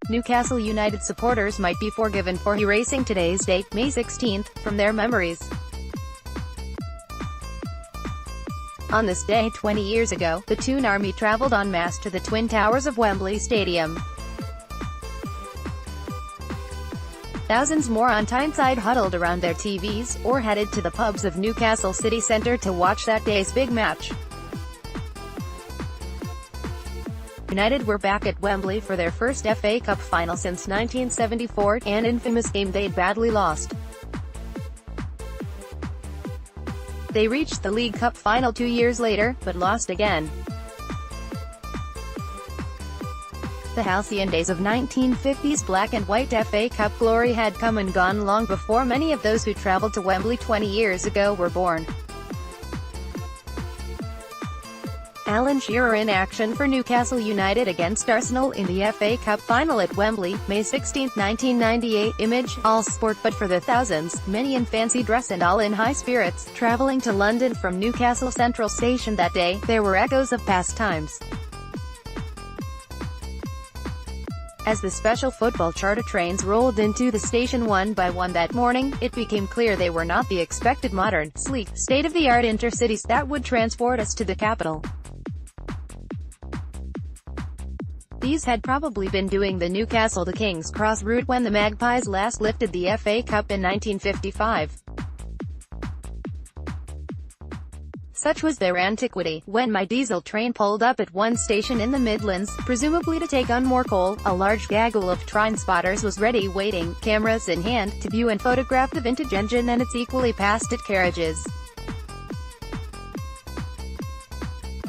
Newcastle United supporters might be forgiven for erasing today's date, May 16, from their memories. On this day 20 years ago, the Toon Army travelled en masse to the Twin Towers of Wembley Stadium. Thousands more on Tyneside huddled around their TVs, or headed to the pubs of Newcastle city centre to watch that day's big match. United were back at Wembley for their first FA Cup final since 1974, an infamous game they'd badly lost. They reached the League Cup final 2 years later, but lost again. The halcyon days of 1950s black and white FA Cup glory had come and gone long before many of those who travelled to Wembley 20 years ago were born. Alan Shearer in action for Newcastle United against Arsenal in the FA Cup final at Wembley, May 16, 1998. Image, all sport but for the thousands, many in fancy dress and all in high spirits, travelling to London from Newcastle Central Station that day. There were echoes of past times. As the special football charter trains rolled into the station one by one that morning, it became clear they were not the expected modern, sleek, state-of-the-art intercities that would transport us to the capital. These had probably been doing the Newcastle to King's Cross route when the Magpies last lifted the FA Cup in 1955. Such was their antiquity. When my diesel train pulled up at one station in the Midlands, presumably to take on more coal, a large gaggle of train spotters was ready waiting, cameras in hand, to view and photograph the vintage engine and its equally past-it carriages.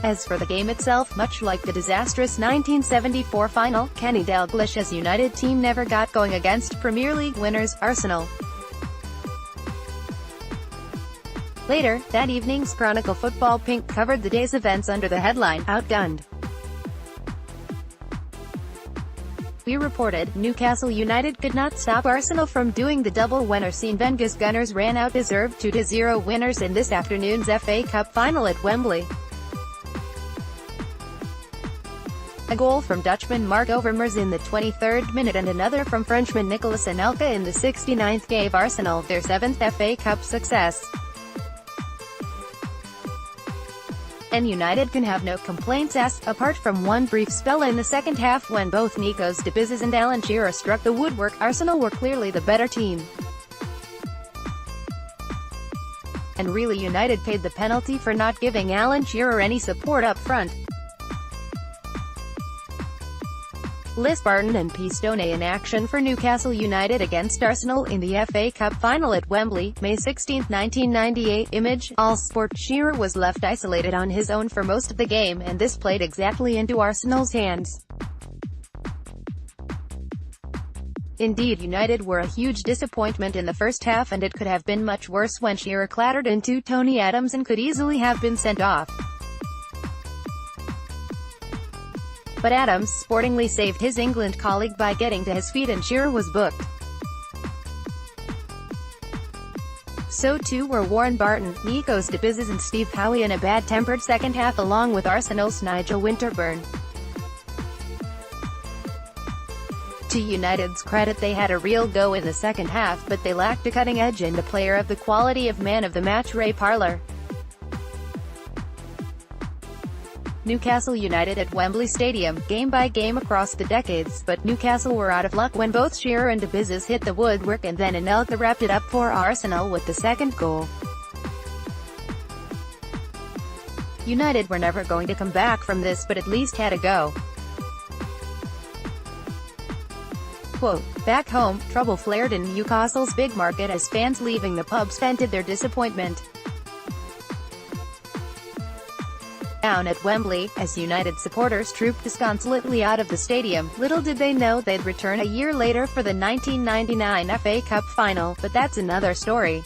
As for the game itself, much like the disastrous 1974 final, Kenny Dalglish's United team never got going against Premier League winners, Arsenal. Later, that evening's Chronicle Football Pink covered the day's events under the headline, "Outgunned." We reported, Newcastle United could not stop Arsenal from doing the double when Arsene Wenger's Gunners ran out deserved 2-0 winners in this afternoon's FA Cup final at Wembley. A goal from Dutchman Marc Overmars in the 23rd minute and another from Frenchman Nicolas Anelka in the 69th gave Arsenal their 7th FA Cup success. And United can have no complaints apart from one brief spell in the second half when both Nikos Debizes and Alan Shearer struck the woodwork. Arsenal were clearly the better team. And really United paid the penalty for not giving Alan Shearer any support up front. Liz Barton and Pistone in action for Newcastle United against Arsenal in the FA Cup final at Wembley, May 16, 1998. Image, all sport. Shearer was left isolated on his own for most of the game, and this played exactly into Arsenal's hands. Indeed, United were a huge disappointment in the first half, and it could have been much worse when Shearer clattered into Tony Adams and could easily have been sent off. But Adams sportingly saved his England colleague by getting to his feet and Shearer was booked. So too were Warren Barton, Nikos Debizes and Steve Howe in a bad-tempered second half along with Arsenal's Nigel Winterburn. To United's credit, they had a real go in the second half, but they lacked a cutting edge and a player of the quality of man of the match Ray Parlour. Newcastle United at Wembley Stadium, game by game across the decades, but Newcastle were out of luck when both Shearer and Debizes hit the woodwork and then Anelka wrapped it up for Arsenal with the second goal. United were never going to come back from this but at least had a go. Quote, back home, trouble flared in Newcastle's big market as fans leaving the pubs vented their disappointment. Down at Wembley, as United supporters trooped disconsolately out of the stadium, little did they know they'd return a year later for the 1999 FA Cup final, but that's another story.